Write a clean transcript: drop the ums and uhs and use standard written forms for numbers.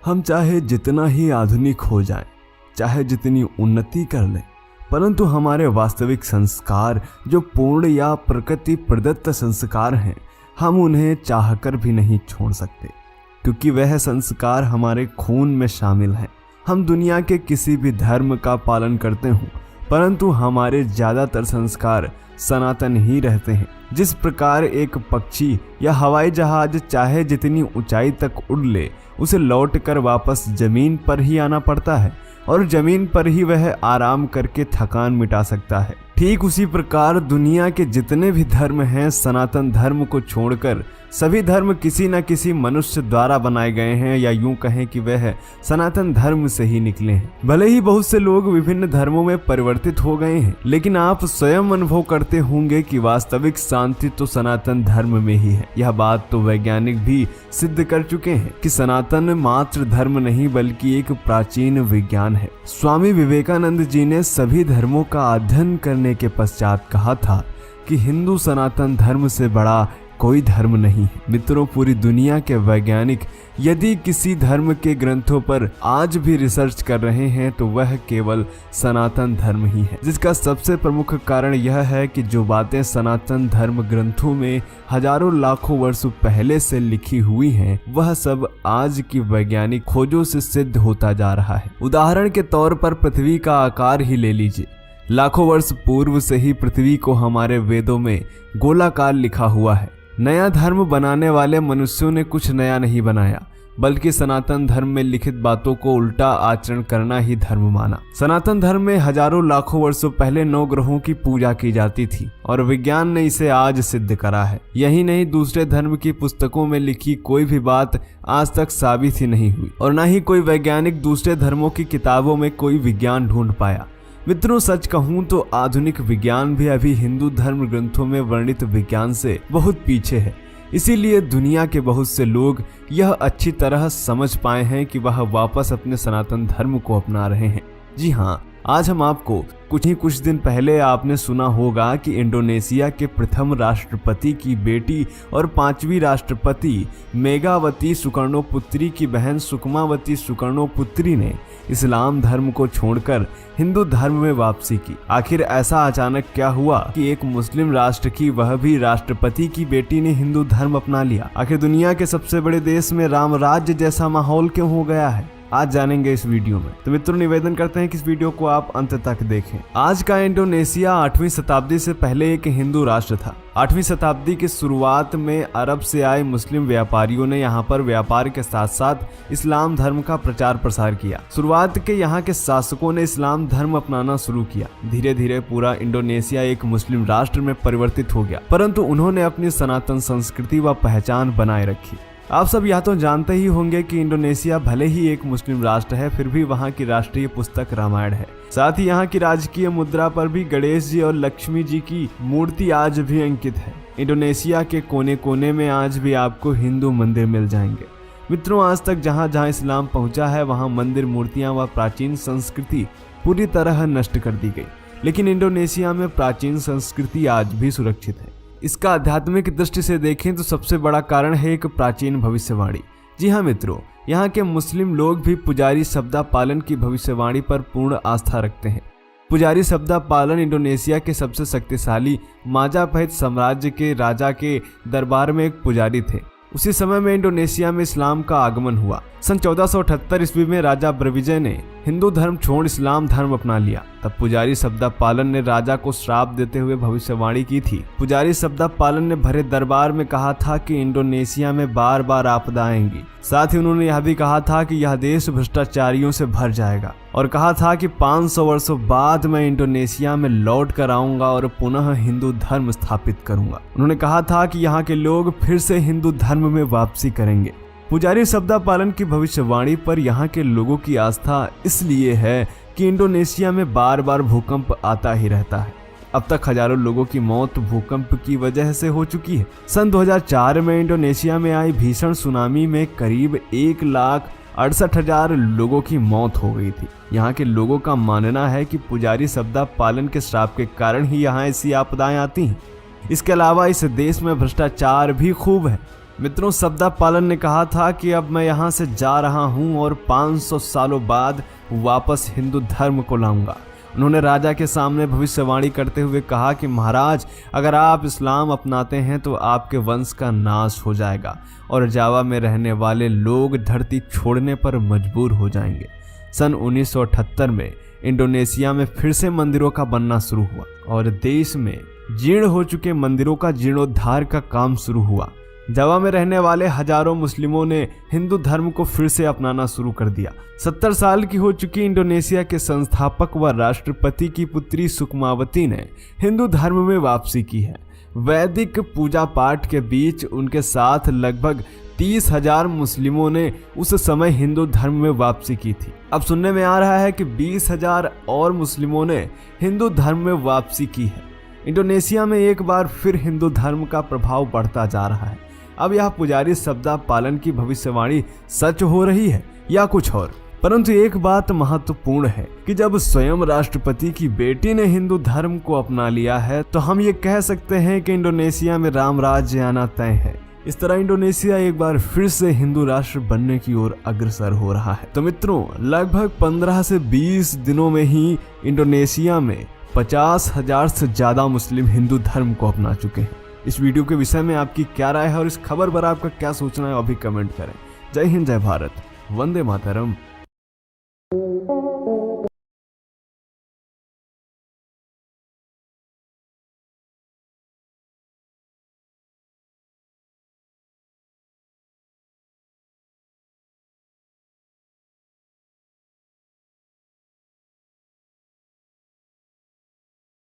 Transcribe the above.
हम चाहे जितना ही आधुनिक हो जाएं, चाहे जितनी उन्नति कर लें, परंतु हमारे वास्तविक संस्कार जो पूर्ण या प्रकृति प्रदत्त संस्कार हैं, हम उन्हें चाहकर भी नहीं छोड़ सकते, क्योंकि वह संस्कार हमारे खून में शामिल हैं। हम दुनिया के किसी भी धर्म का पालन करते हों, परंतु हमारे ज़्यादातर संस्कार सनातन ही रहते हैं। जिस प्रकार एक पक्षी या हवाई जहाज चाहे जितनी ऊंचाई तक उड़ ले, उसे लौटकर वापस जमीन पर ही आना पड़ता है और जमीन पर ही वह आराम करके थकान मिटा सकता है। ठीक उसी प्रकार दुनिया के जितने भी धर्म हैं, सनातन धर्म को छोड़कर सभी धर्म किसी न किसी मनुष्य द्वारा बनाए गए हैं, या यूं कहें कि वह सनातन धर्म से ही निकले हैं। भले ही बहुत से लोग विभिन्न धर्मों में परिवर्तित हो गए हैं, लेकिन आप स्वयं अनुभव करते होंगे कि वास्तविक शांति तो सनातन धर्म में ही है। यह बात तो वैज्ञानिक भी सिद्ध कर चुके हैं कि सनातन मात्र धर्म नहीं बल्कि एक प्राचीन विज्ञान है। स्वामी विवेकानंद जी ने सभी धर्मों का अध्ययन करने के पश्चात कहा था कि हिंदू सनातन धर्म से बड़ा कोई धर्म नहीं है। मित्रों, पूरी दुनिया के वैज्ञानिक यदि किसी धर्म के ग्रंथों पर आज भी रिसर्च कर रहे हैं तो वह केवल सनातन धर्म ही है, जिसका सबसे प्रमुख कारण यह है कि जो बातें सनातन धर्म ग्रंथों में हजारों लाखों वर्षों पहले से लिखी हुई हैं, वह सब आज की वैज्ञानिक खोजों से सिद्ध होता जा रहा है। उदाहरण के तौर पर पृथ्वी का आकार ही ले लीजिए। लाखों वर्ष पूर्व से ही पृथ्वी को हमारे वेदों में गोलाकार लिखा हुआ है। नया धर्म बनाने वाले मनुष्यों ने कुछ नया नहीं बनाया, बल्कि सनातन धर्म में लिखित बातों को उल्टा आचरण करना ही धर्म माना। सनातन धर्म में हजारों लाखों वर्षों पहले 9 ग्रहों की पूजा की जाती थी और विज्ञान ने इसे आज सिद्ध करा है। यही नहीं, दूसरे धर्म की पुस्तकों में लिखी कोई भी बात आज तक साबित ही नहीं हुई और न ही कोई वैज्ञानिक दूसरे धर्मों की किताबों में कोई विज्ञान ढूंढ पाया। मित्रों, सच कहूं तो आधुनिक विज्ञान भी अभी हिंदू धर्म ग्रंथों में वर्णित विज्ञान से बहुत पीछे है। इसीलिए दुनिया के बहुत से लोग यह अच्छी तरह समझ पाए हैं कि वह वापस अपने सनातन धर्म को अपना रहे हैं। जी हाँ, आज हम आपको कुछ दिन पहले आपने सुना होगा कि इंडोनेशिया के प्रथम राष्ट्रपति की बेटी और 5वीं राष्ट्रपति मेघावती सुकर्णोपुत्री की बहन सुकमावती सुकर्णोपुत्री ने इस्लाम धर्म को छोड़कर हिंदू धर्म में वापसी की। आखिर ऐसा अचानक क्या हुआ कि एक मुस्लिम राष्ट्र की, वह भी राष्ट्रपति की बेटी ने हिंदू धर्म अपना लिया? आखिर दुनिया के सबसे बड़े देश में राम राज्य जैसा माहौल क्यों हो गया है, आज जानेंगे इस वीडियो में। तो मित्रों, निवेदन करते हैं कि इस वीडियो को आप अंत तक देखें। आज का इंडोनेशिया 8वीं शताब्दी से पहले एक हिंदू राष्ट्र था। 8वीं शताब्दी की शुरुआत में अरब से आए मुस्लिम व्यापारियों ने यहाँ पर व्यापार के साथ साथ इस्लाम धर्म का प्रचार प्रसार किया। शुरुआत के यहाँ के शासकों ने इस्लाम धर्म अपनाना शुरू किया। धीरे धीरे पूरा इंडोनेशिया एक मुस्लिम राष्ट्र में परिवर्तित हो गया, परंतु उन्होंने अपनी सनातन संस्कृति व पहचान बनाए रखी। आप सब यह तो जानते ही होंगे कि इंडोनेशिया भले ही एक मुस्लिम राष्ट्र है, फिर भी वहाँ की राष्ट्रीय पुस्तक रामायण है। साथ ही यहाँ की राजकीय मुद्रा पर भी गणेश जी और लक्ष्मी जी की मूर्ति आज भी अंकित है। इंडोनेशिया के कोने कोने में आज भी आपको हिंदू मंदिर मिल जाएंगे। मित्रों, आज तक जहाँ जहाँ इस्लाम पहुँचा है, वहाँ मंदिर, मूर्तियाँ व प्राचीन संस्कृति पूरी तरह नष्ट कर दी गई, लेकिन इंडोनेशिया में प्राचीन संस्कृति आज भी सुरक्षित है। इसका आध्यात्मिक दृष्टि से देखें तो सबसे बड़ा कारण है एक प्राचीन भविष्यवाणी। जी हाँ मित्रों, यहाँ के मुस्लिम लोग भी पुजारी शब्दा पालन की भविष्यवाणी पर पूर्ण आस्था रखते हैं। पुजारी शब्दा पालन इंडोनेशिया के सबसे शक्तिशाली माजापहित साम्राज्य के राजा के दरबार में एक पुजारी थे। उसी समय में इंडोनेशिया में इस्लाम का आगमन हुआ। सन 1478 ईस्वी में राजा ब्रविजय ने हिंदू धर्म छोड़ इस्लाम धर्म अपना लिया। तब पुजारी शब्दा पालन ने राजा को श्राप देते हुए भविष्यवाणी की थी। पुजारी शब्दा पालन ने भरे दरबार में कहा था कि इंडोनेशिया में बार बार आपदा आएंगी। साथ ही उन्होंने यह भी कहा था कि यह देश भ्रष्टाचारियों से भर जाएगा और कहा था कि 500 वर्षों बाद मैं इंडोनेशिया में लौट कर आऊंगा और पुनः हिंदू धर्म स्थापित करूंगा। उन्होंने कहा था कि यहाँ के लोग फिर से हिंदू धर्म में वापसी करेंगे। पुजारी शब्दा पालन की भविष्यवाणी पर यहाँ के लोगों की आस्था इसलिए है कि इंडोनेशिया में बार बार भूकंप आता ही रहता है। अब तक हजारों लोगों की मौत भूकंप की वजह से हो चुकी है। सन 2004 में इंडोनेशिया में आई भीषण सुनामी में करीब 1,68,000 लोगों की मौत हो गई थी। यहाँ के लोगों का मानना है कि पुजारी शब्दा पालन के श्राप के कारण ही यहाँ ऐसी आपदाएं आती हैं। इसके अलावा इस देश में भ्रष्टाचार भी खूब है। मित्रों, सद्दाम पालन ने कहा था कि अब मैं यहाँ से जा रहा हूँ और 500 सालों बाद वापस हिंदू धर्म को लाऊंगा। उन्होंने राजा के सामने भविष्यवाणी करते हुए कहा कि महाराज, अगर आप इस्लाम अपनाते हैं तो आपके वंश का नाश हो जाएगा और जावा में रहने वाले लोग धरती छोड़ने पर मजबूर हो जाएंगे। सन 1978 में इंडोनेशिया में फिर से मंदिरों का बनना शुरू हुआ और देश में जीर्ण हो चुके मंदिरों का जीर्णोद्धार का काम शुरू हुआ। जावा में रहने वाले हजारों मुस्लिमों ने हिंदू धर्म को फिर से अपनाना शुरू कर दिया। 70 साल की हो चुकी इंडोनेशिया के संस्थापक व राष्ट्रपति की पुत्री सुकमावती ने हिंदू धर्म में वापसी की है। वैदिक पूजा पाठ के बीच उनके साथ लगभग 30,000 मुस्लिमों ने उस समय हिंदू धर्म में वापसी की थी। अब सुनने में आ रहा है कि 20,000 और मुस्लिमों ने हिंदू धर्म में वापसी की है। इंडोनेशिया में एक बार फिर हिंदू धर्म का प्रभाव बढ़ता जा रहा है। अब यह पुजारी सद्दाम पालन की भविष्यवाणी सच हो रही है या कुछ और। परंतु एक बात महत्वपूर्ण है कि जब स्वयं राष्ट्रपति की बेटी ने हिंदू धर्म को अपना लिया है तो हम ये कह सकते हैं कि इंडोनेशिया में राम राज्य आना तय है। इस तरह इंडोनेशिया एक बार फिर से हिंदू राष्ट्र बनने की ओर अग्रसर हो रहा है। तो मित्रों, लगभग 15 से 20 दिनों में ही इंडोनेशिया में 50,000 से ज्यादा मुस्लिम हिंदू धर्म को अपना चुके हैं। इस वीडियो के विषय में आपकी क्या राय है और इस खबर पर आपका क्या सोचना है, अभी कमेंट करें। जय हिंद, जय भारत, वंदे मातरम।